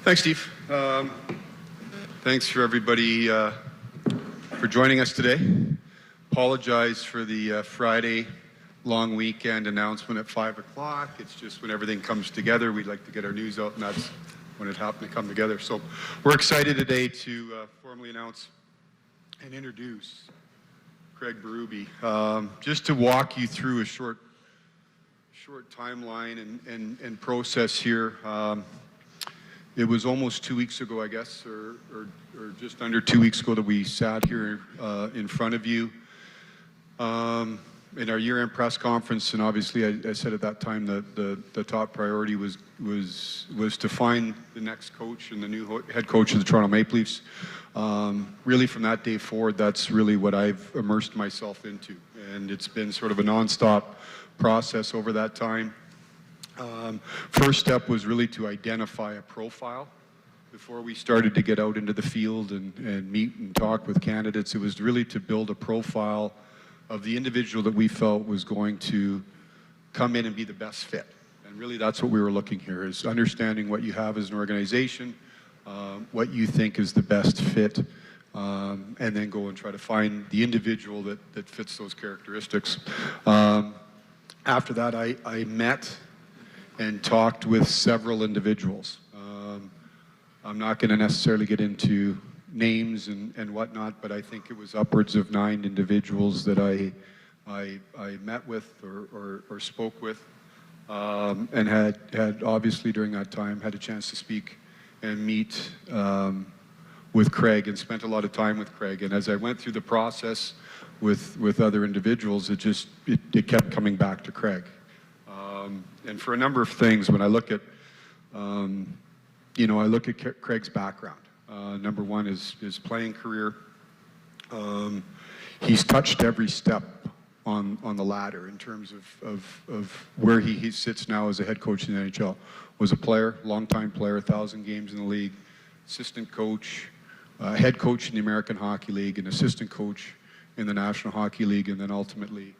Thanks, Steve. Thanks for everybody for joining us today. Apologize for the Friday long weekend announcement at 5 o'clock. It's just when everything comes together, we'd like to get our news out, and that's when it happened to come together. So we're excited today to formally announce and introduce Craig Berube. Just to walk you through a short timeline and process here. It was almost 2 weeks ago, I guess, or just under 2 weeks ago that we sat here in front of you in our year-end press conference, and obviously I said at that time that the top priority was to find the next coach and the new head coach of the Toronto Maple Leafs. Really from that day forward, that's really what I've immersed myself into, and it's been sort of a nonstop process over that time. First step was really to identify a profile before we started to get out into the field and meet and talk with candidates. It was really to build a profile of the individual that we felt was going to come in and be the best fit. And really that's what we were looking here, is understanding what you have as an organization, what you think is the best fit, and then go and try to find the individual that fits those characteristics. After that, I met and talked with several individuals. I'm not going to necessarily get into names and whatnot, but I think it was upwards of 9 individuals that I met with or spoke with, and had obviously during that time had a chance to speak and meet with Craig and spent a lot of time with Craig. And as I went through the process with other individuals, it kept coming back to Craig. And for a number of things, when I look at, I look at Craig's background. Number one is his playing career. He's touched every step on the ladder in terms of where he sits now as a head coach in the NHL. Was a player, longtime player, 1,000 games in the league, assistant coach, head coach in the American Hockey League, an assistant coach in the National Hockey League, and then ultimately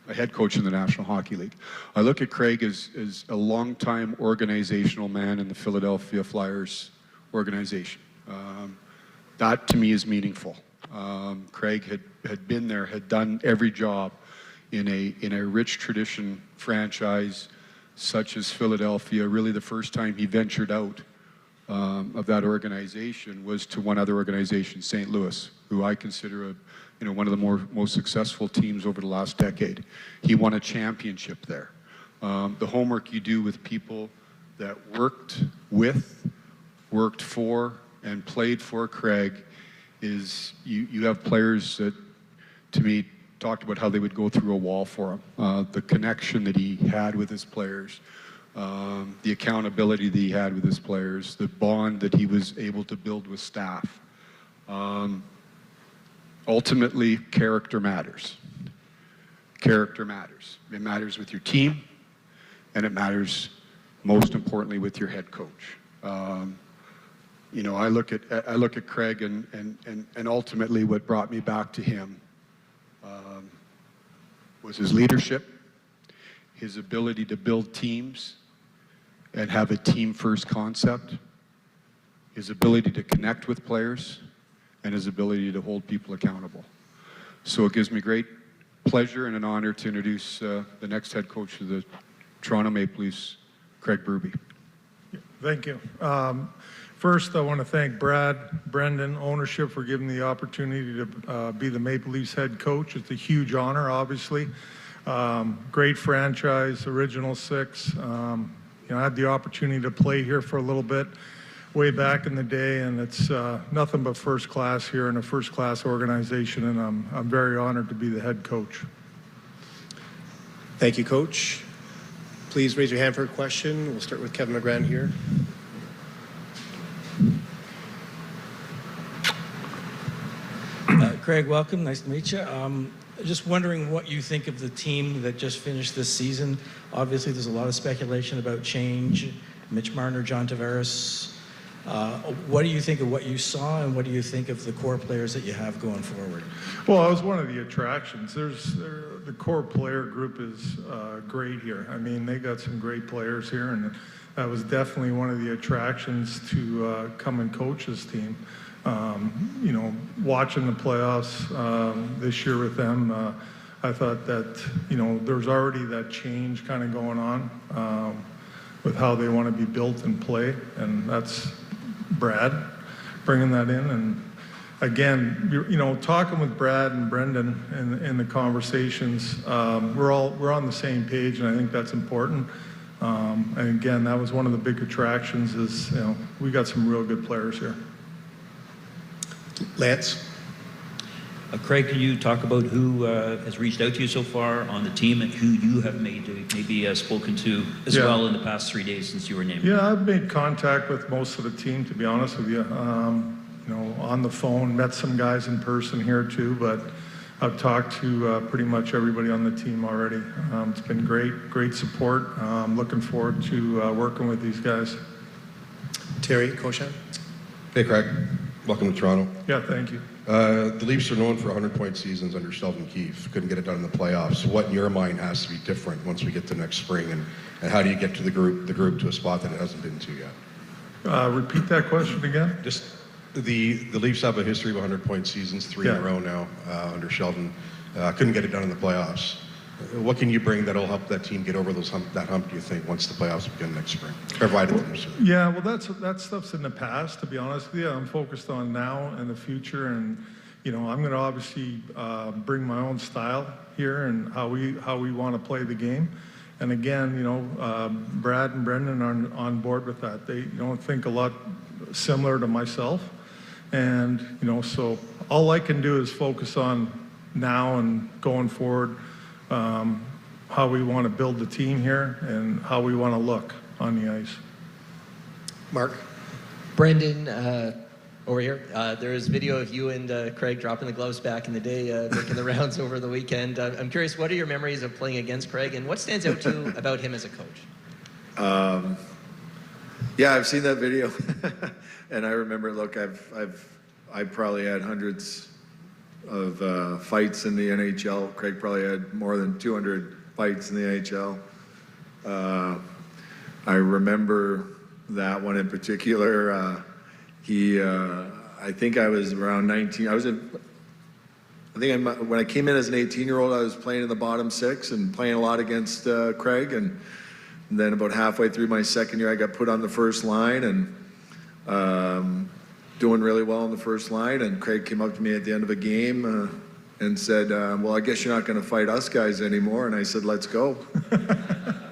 a head coach in the National Hockey League. I look at Craig as a longtime organizational man in the Philadelphia Flyers organization. That to me is meaningful. Craig had been there, had done every job in a rich tradition franchise such as Philadelphia. Really the first time he ventured out of that organization was to one other organization, St. Louis, who I consider one of the most successful teams over the last decade. He won a championship there. The homework you do with people that worked for, and played for Craig is you have players that, to me, talked about how they would go through a wall for him. The connection that he had with his players, the accountability that he had with his players, the bond that he was able to build with staff. Ultimately, character matters. Character matters. It matters with your team, and it matters most importantly with your head coach. I look at Craig, and ultimately what brought me back to him was his leadership, his ability to build teams and have a team-first concept, his ability to connect with players, and his ability to hold people accountable. So it gives me great pleasure and an honor to introduce the next head coach of the Toronto Maple Leafs, Craig Berube. Thank you. First, I want to thank Brendan, ownership, for giving me the opportunity to be the Maple Leafs head coach. It's a huge honor, obviously. Great franchise, original 6. I had the opportunity to play here for a little bit way back in the day, and it's nothing but first class here in a first class organization, and I'm very honored to be the head coach. Thank you, Coach. Please raise your hand for a question. We'll start with Kevin McGran here. Craig, welcome. Nice to meet you. Just wondering what you think of the team that just finished this season. Obviously, there's a lot of speculation about change. Mitch Marner, John Tavares. What do you think of what you saw, and what do you think of the core players that you have going forward? Well, that was one of the attractions. The core player group is great here. I mean, they got some great players here, and that was definitely one of the attractions to come and coach this team. You know, watching the playoffs this year with them, I thought that, you know, there's already that change kind of going on with how they want to be built and play, and that's Brad bringing that in. And again, you know, talking with Brad and Brendan in the conversations, we're on the same page, and I think that's important. And again, that was one of the big attractions is, you know, we got some real good players here. Lance? Craig, can you talk about who has reached out to you so far on the team and who you have maybe spoken to as well in the past 3 days since you were named? Yeah, I've made contact with most of the team, to be honest with you. You know, on the phone, met some guys in person here too, but I've talked to pretty much everybody on the team already. It's been great support. I'm looking forward to working with these guys. Terry Koshan? Hey, Craig. Welcome to Toronto. Yeah, thank you. The Leafs are known for 100-point seasons under Sheldon Keefe. Couldn't get it done in the playoffs. So what in your mind has to be different once we get to next spring, and how do you get to the group to a spot that it hasn't been to yet? Repeat that question again. Just the Leafs have a history of 100-point seasons, 3 in a row now under Sheldon. Couldn't get it done in the playoffs. What can you bring that'll help that team get over that hump, do you think, once the playoffs begin next spring? Provided the Leafs. Yeah, well, that stuff's in the past, to be honest with you. I'm focused on now and the future, and you know, I'm going to obviously bring my own style here and how we want to play the game. And again, you know, Brad and Brendan are on board with that. They don't think a lot similar to myself, and you know, so all I can do is focus on now and going forward. How we want to build the team here and how we want to look on the ice. Mark? Brendan, over here, there is video of you and Craig dropping the gloves back in the day, making the rounds over the weekend. I'm curious, what are your memories of playing against Craig, and what stands out to you about him as a coach? Yeah, I've seen that video, and I remember. Look, I've probably had hundreds of fights in the NHL. Craig probably had more than 200 fights in the NHL. I remember that one in particular. I think I was around 19. When I came in as an 18-year-old, I was playing in the bottom six and playing a lot against Craig. And then about halfway through my second year, I got put on the first line and doing really well on the first line. And Craig came up to me at the end of a game and said, well, I guess you're not going to fight us guys anymore. And I said, let's go.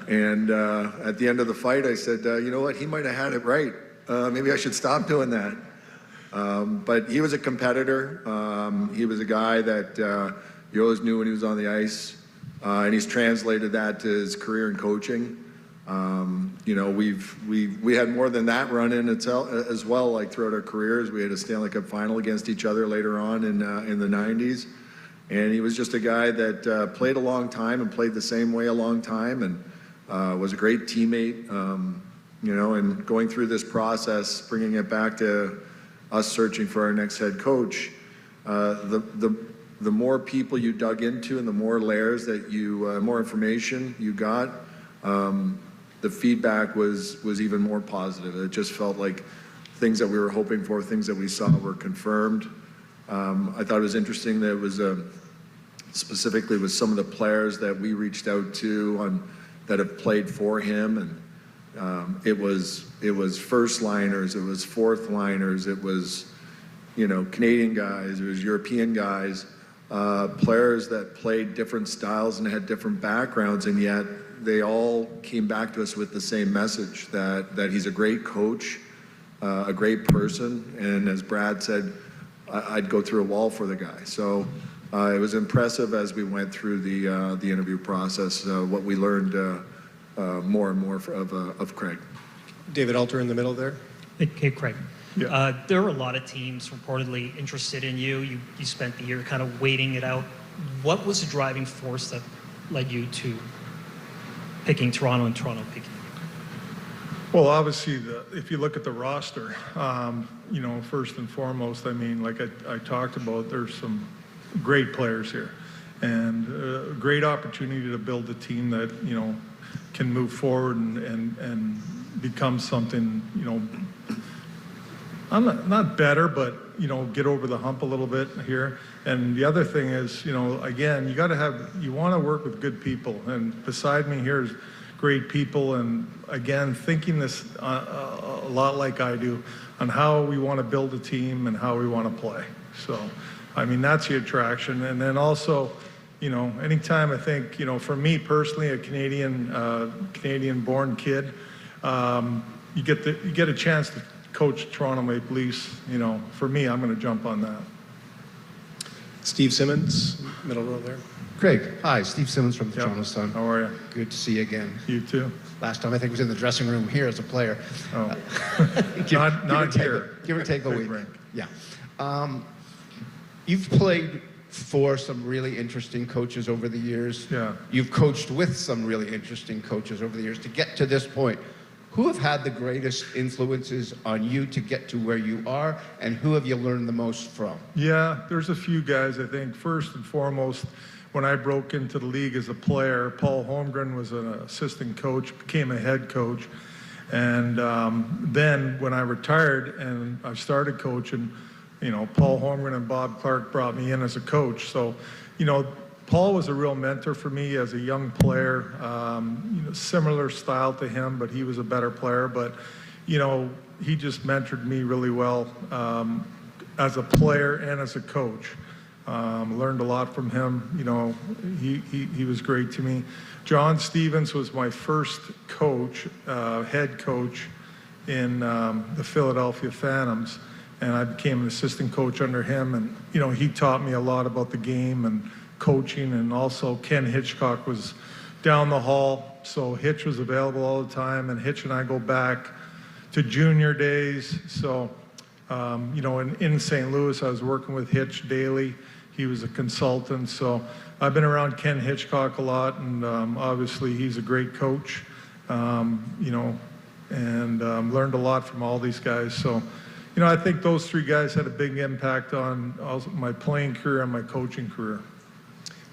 And at the end of the fight, I said, you know what? He might have had it right. Maybe I should stop doing that. But he was a competitor. He was a guy that you always knew when he was on the ice. And he's translated that to his career in coaching. You know, we had more than that run in as well, like throughout our careers. We had a Stanley Cup final against each other later on in the 90s. And he was just a guy that played a long time and played the same way a long time and was a great teammate. You know, and going through this process, bringing it back to us searching for our next head coach, the more people you dug into and the more layers that more information you got, the feedback was even more positive. It just felt like things that we were hoping for, things that we saw were confirmed. I thought it was interesting that it was specifically with some of the players that we reached out to that have played for him, and it was first liners, it was fourth liners, it was, you know, Canadian guys, it was European guys, players that played different styles and had different backgrounds, and yet they all came back to us with the same message that he's a great coach, a great person, and as Brad said, I'd go through a wall for the guy. So it was impressive as we went through the interview process, what we learned more and more of Craig. David Alter in the middle there. Hey, Craig. Yeah. There were a lot of teams reportedly interested in you. You spent the year kind of waiting it out. What was the driving force that led you to picking Toronto and Toronto picking you? Well, obviously, if you look at the roster, you know, first and foremost, I mean, like I talked about, there's some great players here, and a great opportunity to build a team that, you know, can move forward and become something, I'm not better, but, get over the hump a little bit here. And the other thing is, again, you want to work with good people. And beside me here is great people. And again, thinking this a lot like I do on how we want to build a team and how we want to play. So, I mean, that's the attraction. And then also, anytime I think, for me personally, a Canadian-born kid, you get a chance to coach Toronto Maple Leafs. For me, I'm going to jump on that. Steve Simmons, middle row there. Craig, hi, Steve Simmons from the Toronto Sun. How are you? Good to see you again. You too. Last time I think was in the dressing room here as a player. Oh, Not here. Give or take a Big week. rink. Yeah. You've played for some really interesting coaches over the years. Yeah. You've coached with some really interesting coaches over the years to get to this point. Who have had the greatest influences on you to get to where you are, and who have you learned the most from? Yeah, there's a few guys. I think first and foremost, when I broke into the league as a player, Paul Holmgren was an assistant coach, became a head coach. And then when I retired and I started coaching, Paul Holmgren and Bob Clark brought me in as a coach. So, Paul was a real mentor for me as a young player, similar style to him, but he was a better player. But, he just mentored me really well as a player and as a coach. Learned a lot from him. He was great to me. John Stevens was my first coach, head coach in the Philadelphia Phantoms, and I became an assistant coach under him. And he taught me a lot about the game and coaching. And also Ken Hitchcock was down the hall, so Hitch was available all the time. And Hitch and I go back to junior days. So in St. Louis, I was working with Hitch daily. He was a consultant, so I've been around Ken Hitchcock a lot, and obviously he's a great coach, and learned a lot from all these guys. So, I think those three guys had a big impact on also my playing career and my coaching career.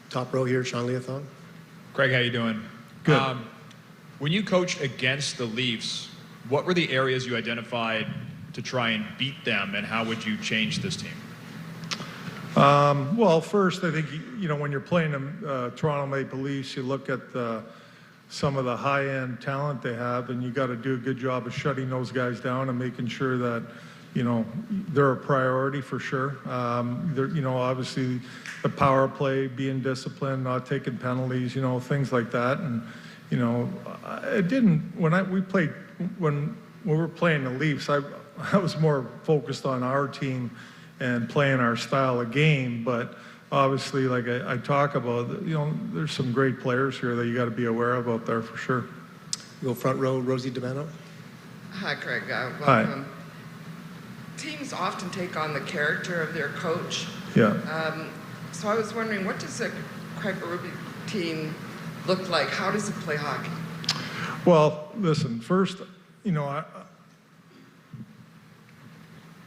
Top row here, Sean Leothon. Craig, how you doing? Good. When you coached against the Leafs, what were the areas you identified to try and beat them, and how would you change this team? Well, first, I think, when you're playing the Toronto Maple Leafs, you look at some of the high-end talent they have, and you got to do a good job of shutting those guys down and making sure that, they're a priority for sure. Obviously the power play, being disciplined, not taking penalties, things like that. And, it didn't, when we were playing the Leafs, I was more focused on our team and playing our style of game. But obviously, like I talk about, there's some great players here that you got to be aware of out there for sure. Go front row, Rosie DiMano. Hi, Craig. Welcome. Hi. Teams often take on the character of their coach. Yeah. So I was wondering, what does a Craig Berube team look like? How does it play hockey? Well, listen, first,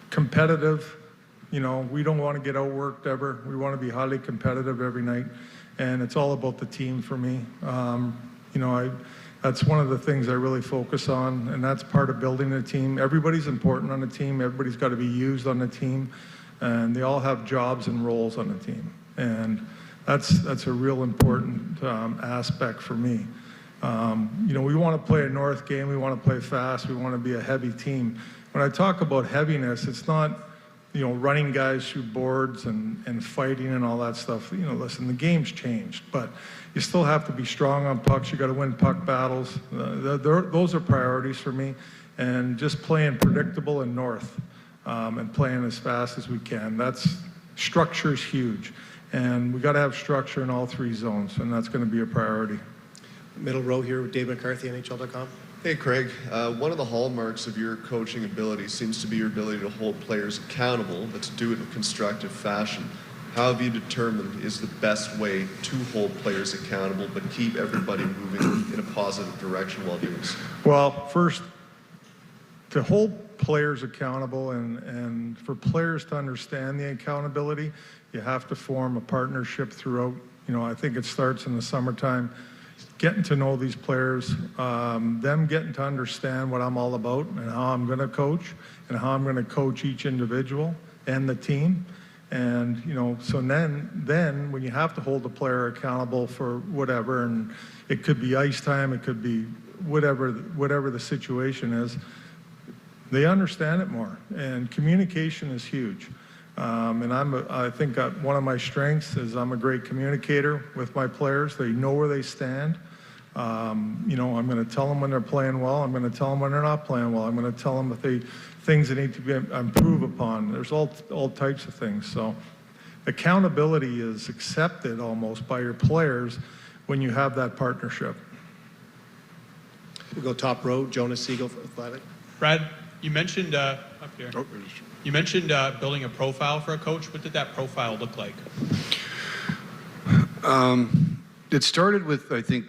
competitive. We don't want to get outworked ever. We want to be highly competitive every night, and it's all about the team for me. That's one of the things I really focus on, and that's part of building a team. Everybody's important on the team. Everybody's got to be used on the team, and they all have jobs and roles on the team, and that's a real important aspect for me. We want to play a north game. We want to play fast. We want to be a heavy team. When I talk about heaviness, it's not running guys through boards and fighting and all that stuff. Listen, the game's changed, but you still have to be strong on pucks. You got to win puck battles. Those are priorities for me, and just playing predictable and north, and playing as fast as we can. Structure is huge, and we got to have structure in all three zones, and that's going to be a priority. Middle row here with Dave McCarthy, NHL.com. Hey, Craig. One of the hallmarks of your coaching ability seems to be your ability to hold players accountable, but to do it in a constructive fashion. How have you determined is the best way to hold players accountable, but keep everybody moving in a positive direction while doing so? Well, first, to hold players accountable and for players to understand the accountability, you have to form a partnership throughout. I think it starts in the summertime. getting to know these players, them getting to understand what I'm all about and how I'm going to coach and how I'm going to coach each individual and the team. And, you know, so then when you have to hold the player accountable for whatever, and it could be ice time, it could be whatever the situation is, they understand it more. And communication is huge. And I think one of my strengths is I'm a great communicator with my players. They know where they stand. You know, I'm going to tell them when they're playing well. I'm going to tell them when they're not playing well. I'm going to tell them if things that need to be improved upon. There's all types of things. So accountability is accepted almost by your players when you have that partnership. We'll go top row, Jonas Siegel for Athletic. Brad, you mentioned up here. Oh, You mentioned building a profile for a coach. What did that profile look like? It started with, I think,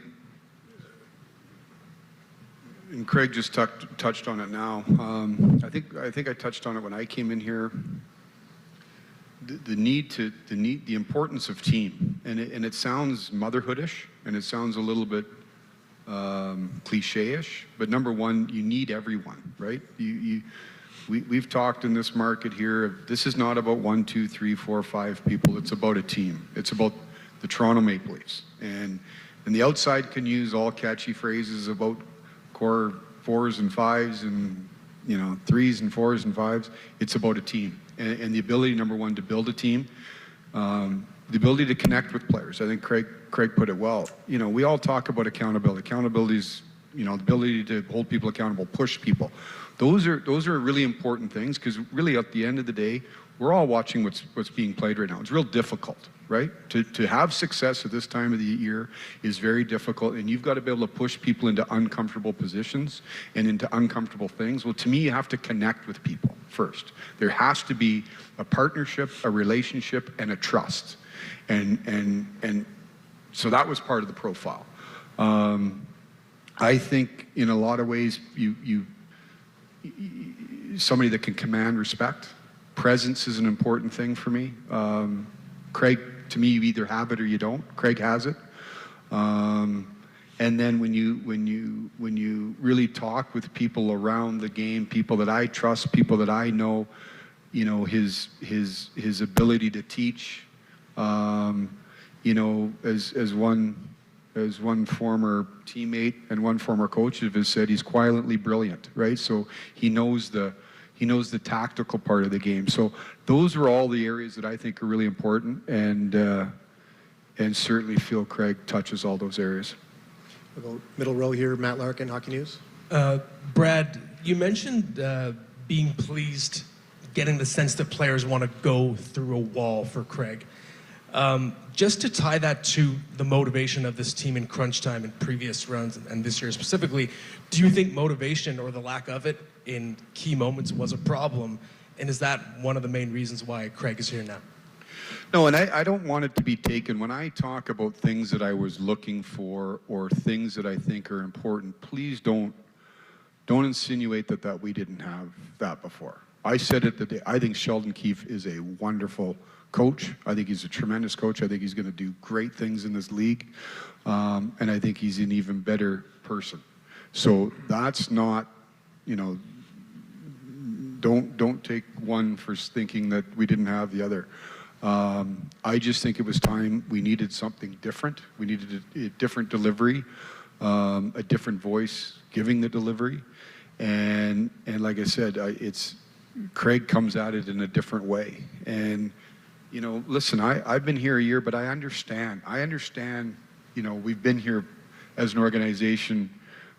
and Craig just touched on it now. I think I touched on it when I came in here. The importance of team, and it sounds motherhoodish, and it sounds a little bit cliche-ish. But number one, you need everyone, right? We've talked in this market here. This is not about 1, 2, 3, 4, 5 people. It's about a team. It's about the Toronto Maple Leafs, and the outside can use all catchy phrases about core 4s and 5s and, you know, 3s and 4s and 5s. It's about a team and the ability, number one, to build a team, the ability to connect with players. I think Craig put it well. You know, we all talk about accountability. Accountability is, you know, the ability to hold people accountable, push people. Those are really important things, because really at the end of the day, we're all watching what's being played right now. It's real difficult, right? To have success at this time of the year is very difficult, and you've got to be able to push people into uncomfortable positions and into uncomfortable things. Well, to me, you have to connect with people first. There has to be a partnership, a relationship, and a trust. And so that was part of the profile. I think in a lot of ways, you somebody that can command respect. Presence is an important thing for me. Craig, to me, you either have it or you don't. Craig has it. And then when you really talk with people around the game, people that I trust, people that I know, you know, his ability to teach, you know, as one former teammate and one former coach of his said, he's quietly brilliant, right? So he knows the tactical part of the game. So those are all the areas that I think are really important, and certainly feel Craig touches all those areas. We'll go middle row here, Matt Larkin, Hockey News. Brad, you mentioned being pleased, getting the sense that players want to go through a wall for Craig. Just to tie that to the motivation of this team in crunch time in previous rounds and this year specifically, do you think motivation or the lack of it in key moments was a problem? And is that one of the main reasons why Craig is here now? No, and I don't want it to be taken. When I talk about things that I was looking for or things that I think are important, please don't insinuate that we didn't have that before. I said it today. I think Sheldon Keefe is a wonderful coach. I think he's a tremendous coach. I think he's going to do great things in this league. And I think he's an even better person. So that's not, you know, don't take one for thinking that we didn't have the other. I just think it was time. We needed something different. We needed a different delivery, a different voice giving the delivery. And like I said, Craig comes at it in a different way. And, you know, listen, I've been here a year, but I understand, you know, we've been here as an organization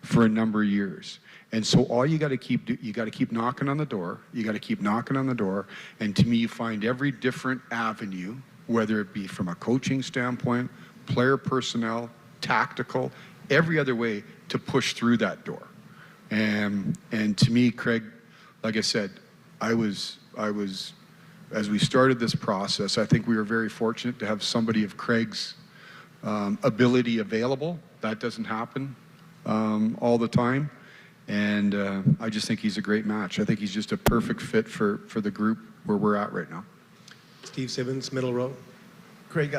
for a number of years. And so all you got to keep knocking on the door. You got to keep knocking on the door. And to me, you find every different avenue, whether it be from a coaching standpoint, player personnel, tactical, every other way to push through that door. And to me, Craig, like I said, I was, as we started this process, I think we were very fortunate to have somebody of Craig's ability available. That doesn't happen all the time. And I just think he's a great match. I think he's just a perfect fit for the group where we're at right now. Steve Simmons, middle row. Craig,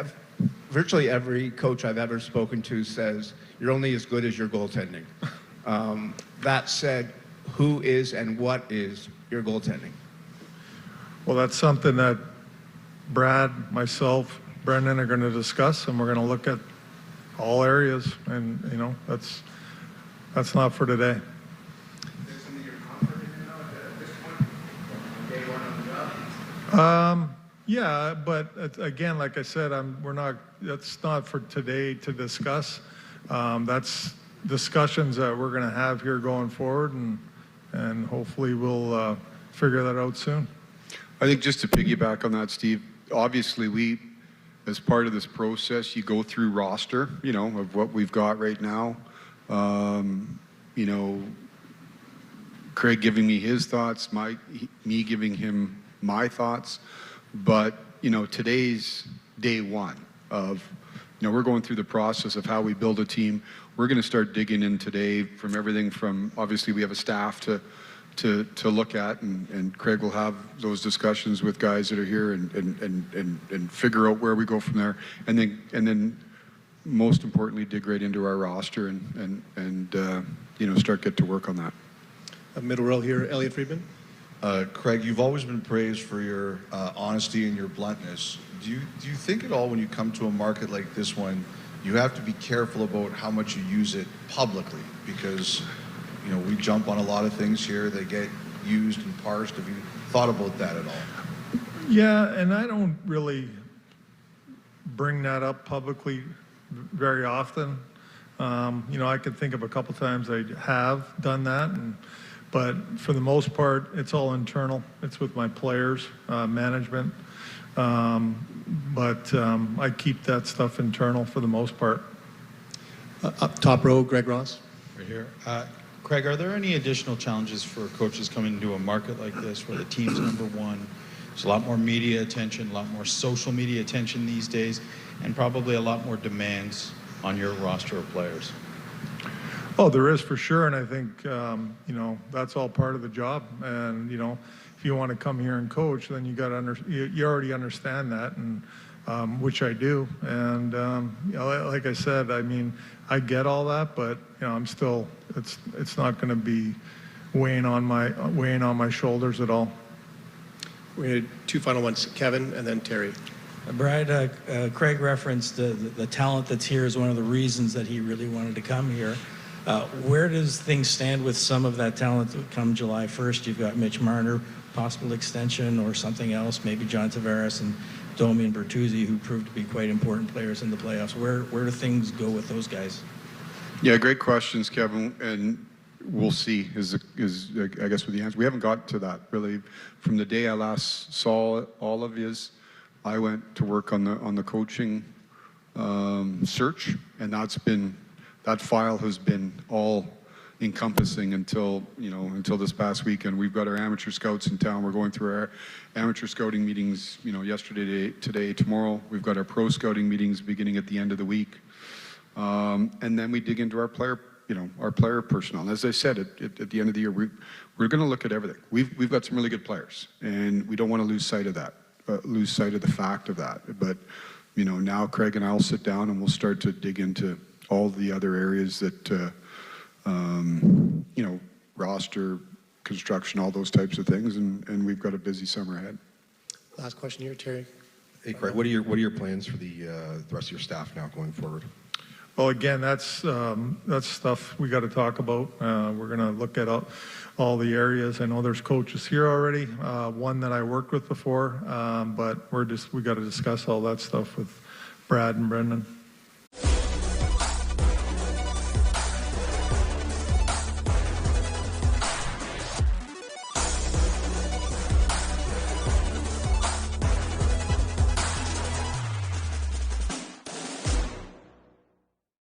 virtually every coach I've ever spoken to says you're only as good as your goaltending. That said, who is and what is your goaltending? Well, that's something that Brad, myself, Brendan are going to discuss, and we're going to look at all areas. And you know, that's not for today. Yeah, but again, like I said, we're not. That's not for today to discuss. That's discussions that we're going to have here going forward, and hopefully we'll figure that out soon. I think just to piggyback on that, Steve, obviously we, as part of this process, you go through roster, you know, of what we've got right now. You know, Craig giving me his thoughts, me giving him my thoughts. But, you know, today's day one of, you know, we're going through the process of how we build a team. We're going to start digging in today from everything from, obviously we have a staff to look at, and Craig will have those discussions with guys that are here and figure out where we go from there. And then most importantly, dig right into our roster and you know, get to work on that. Middle row here, Elliot Friedman. Craig, you've always been praised for your honesty and your bluntness. Do you think at all when you come to a market like this one, you have to be careful about how much you use it publicly? Because, you know, we jump on a lot of things here. They get used and parsed. Have you thought about that at all? Yeah, and I don't really bring that up publicly very often. You know, I could think of a couple times I have done that, but for the most part, it's all internal. It's with my players, management. But I keep that stuff internal for the most part. Up top row, Greg Ross. Right here. Craig, are there any additional challenges for coaches coming into a market like this where the team's number one? There's a lot more media attention, a lot more social media attention these days, and probably a lot more demands on your roster of players. Oh, there is for sure, and I think you know, that's all part of the job. And you know, if you want to come here and coach, then you got to you already understand that, and which I do. And you know, like I said, I mean, I get all that, but you know, I'm still it's not going to be weighing on my shoulders at all. We had two final ones, Kevin and then Terry. Brad, Craig referenced the talent that's here is one of the reasons that he really wanted to come here. Where does things stand with some of that talent come July 1st? You've got Mitch Marner, possible extension or something else, maybe John Tavares and Domi and Bertuzzi, who proved to be quite important players in the playoffs. Where do things go with those guys? Yeah, great questions, Kevin, and we'll see is I guess with the answer. We haven't got to that really. From the day I last saw all of his, I went to work on the coaching search, and that file has been all encompassing until this past weekend. We've got our amateur scouts in town. We're going through our amateur scouting meetings, you know, yesterday, today, tomorrow. We've got our pro scouting meetings beginning at the end of the week. And then we dig into our player personnel. And as I said, at the end of the year, we're going to look at everything. We've got some really good players, and we don't want to lose sight of that, lose sight of the fact of that. But, you know, now Craig and I will sit down and we'll start to dig into all the other areas that, you know, roster, construction, all those types of things, and we've got a busy summer ahead. Last question here, Terry. Hey, Craig, what are your plans for the rest of your staff now going forward? Well, again, that's stuff we got to talk about. We're going to look at all the areas. I know there's coaches here already. One that I worked with before, but we got to discuss all that stuff with Brad and Brendan.